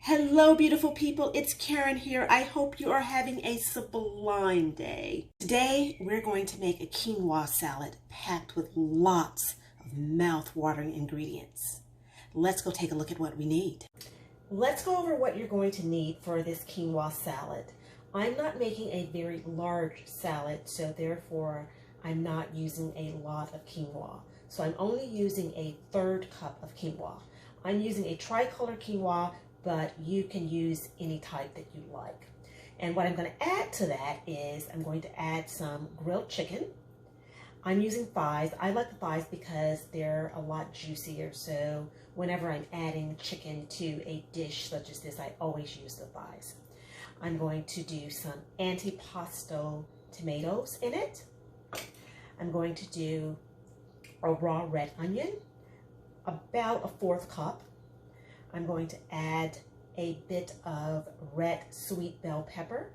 Hello, beautiful people. It's Karen here. I hope you are having a sublime day. Today, we're going to make a quinoa salad packed with lots of mouth-watering ingredients. Let's go take a look at what we need. Let's go over what you're going to need for this quinoa salad. I'm not making a very large salad, so therefore I'm not using a lot of quinoa. So I'm only using a third cup of quinoa. I'm using a tricolor quinoa, but you can use any type that you like. And what I'm going to add to that is I'm going to add some grilled chicken. I'm using thighs. I like the thighs because they're a lot juicier. So whenever I'm adding chicken to a dish such as this, I always use the thighs. I'm going to do some antipasto tomatoes in it. I'm going to do a raw red onion, about a fourth cup. I'm going to add a bit of red sweet bell pepper,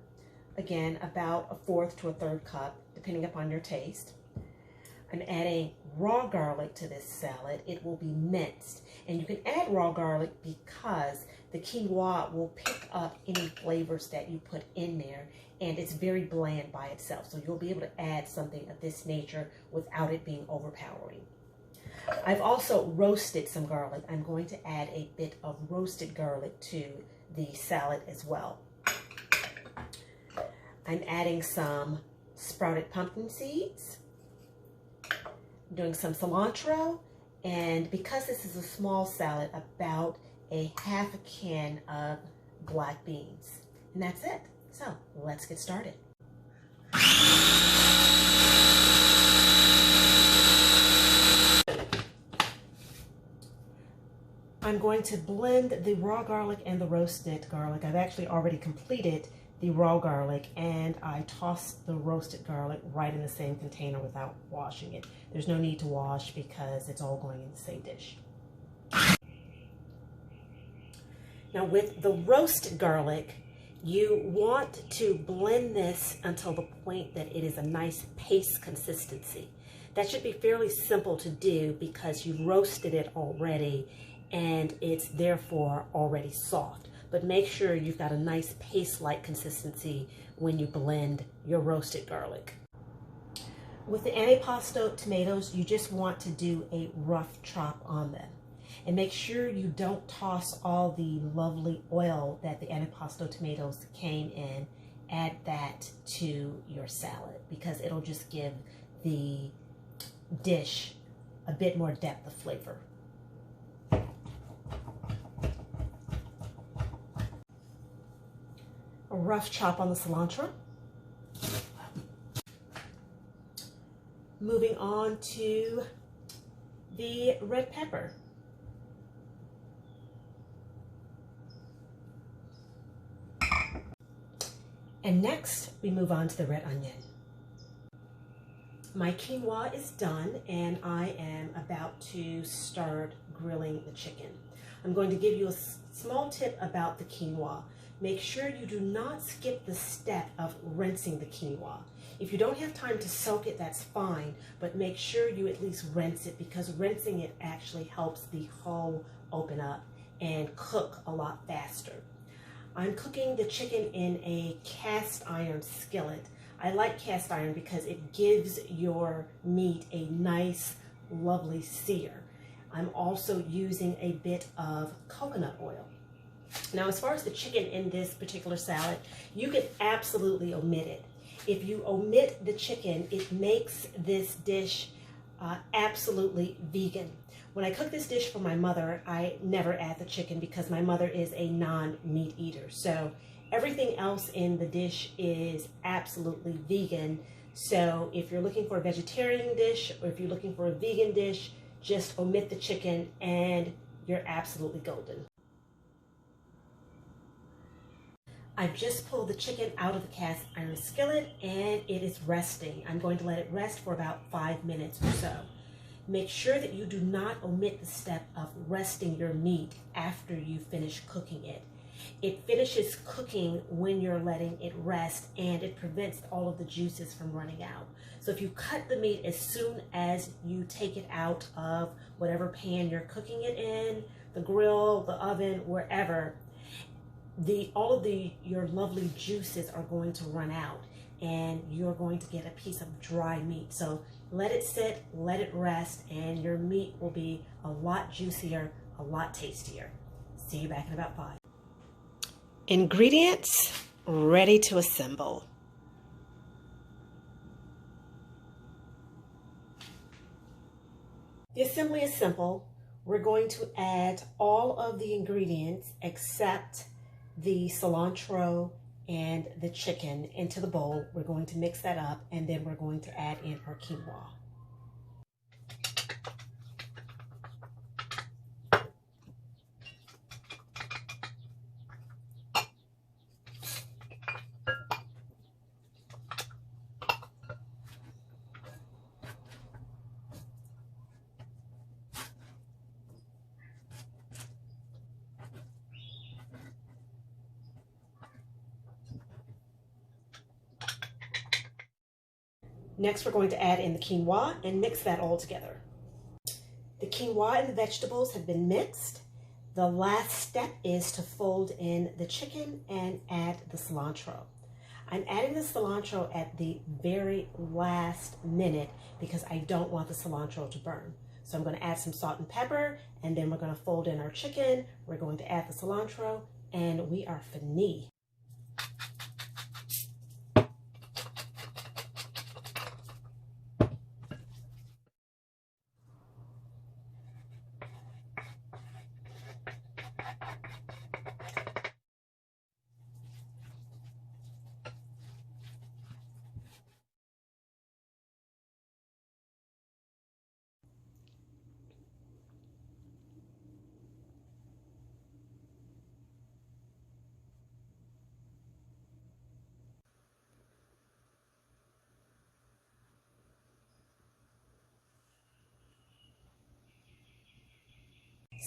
again about a fourth to a third cup, depending upon your taste. I'm adding raw garlic to this salad. It will be minced, and you can add raw garlic because the quinoa will pick up any flavors that you put in there, and it's very bland by itself, so you'll be able to add something of this nature without it being overpowering. I've also roasted some garlic. I'm going to add a bit of roasted garlic to the salad as well. I'm adding some sprouted pumpkin seeds. I'm doing some cilantro, and because this is a small salad, about a half a can of black beans. And that's it. So let's get started. I'm going to blend the raw garlic and the roasted garlic. I've actually already completed the raw garlic, and I tossed the roasted garlic right in the same container without washing it. There's no need to wash because it's all going in the same dish. Now with the roasted garlic, you want to blend this until the point that it is a nice paste consistency. That should be fairly simple to do because you roasted it already and it's therefore already soft. But make sure you've got a nice paste-like consistency when you blend your roasted garlic. With the antipasto tomatoes, you just want to do a rough chop on them. And make sure you don't toss all the lovely oil that the antipasto tomatoes came in. Add that to your salad because it'll just give the dish a bit more depth of flavor. A rough chop on the cilantro. Moving on to the red pepper. And next, we move on to the red onion. My quinoa is done, and I am about to start grilling the chicken. I'm going to give you a small tip about the quinoa. Make sure you do not skip the step of rinsing the quinoa. If you don't have time to soak it, that's fine, but make sure you at least rinse it because rinsing it actually helps the hull open up and cook a lot faster. I'm cooking the chicken in a cast iron skillet. I like cast iron because it gives your meat a nice, lovely sear. I'm also using a bit of coconut oil. Now, as far as the chicken in this particular salad, you can absolutely omit it. If you omit the chicken, it makes this dish absolutely vegan. When I cook this dish for my mother, I never add the chicken because my mother is a non-meat eater. So everything else in the dish is absolutely vegan. So if you're looking for a vegetarian dish or if you're looking for a vegan dish, just omit the chicken and you're absolutely golden. I've just pulled the chicken out of the cast iron skillet and it is resting. I'm going to let it rest for about 5 minutes or so. Make sure that you do not omit the step of resting your meat after you finish cooking it. It finishes cooking when you're letting it rest, and it prevents all of the juices from running out. So if you cut the meat as soon as you take it out of whatever pan you're cooking it in, the grill, the oven, wherever, your lovely juices are going to run out, and you're going to get a piece of dry meat. So let it sit, let it rest, and your meat will be a lot juicier, a lot tastier. See you back in about 5. Ingredients ready to assemble. The assembly is simple. We're going to add all of the ingredients except the cilantro and the chicken into the bowl. We're going to mix that up, and then we're going to add in our quinoa. Next, we're going to add in the quinoa and mix that all together. The quinoa and the vegetables have been mixed. The last step is to fold in the chicken and add the cilantro. I'm adding the cilantro at the very last minute because I don't want the cilantro to burn. So I'm going to add some salt and pepper, and then we're going to fold in our chicken. We're going to add the cilantro, and we are finis.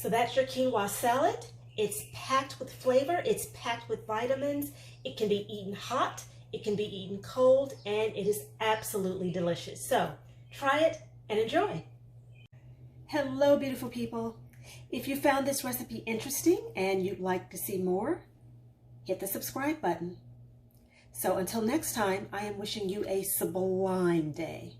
So that's your quinoa salad. It's packed with flavor, it's packed with vitamins. It can be eaten hot, it can be eaten cold, and it is absolutely delicious. So try it and enjoy. Hello, beautiful people. If you found this recipe interesting and you'd like to see more, hit the subscribe button. So until next time, I am wishing you a sublime day.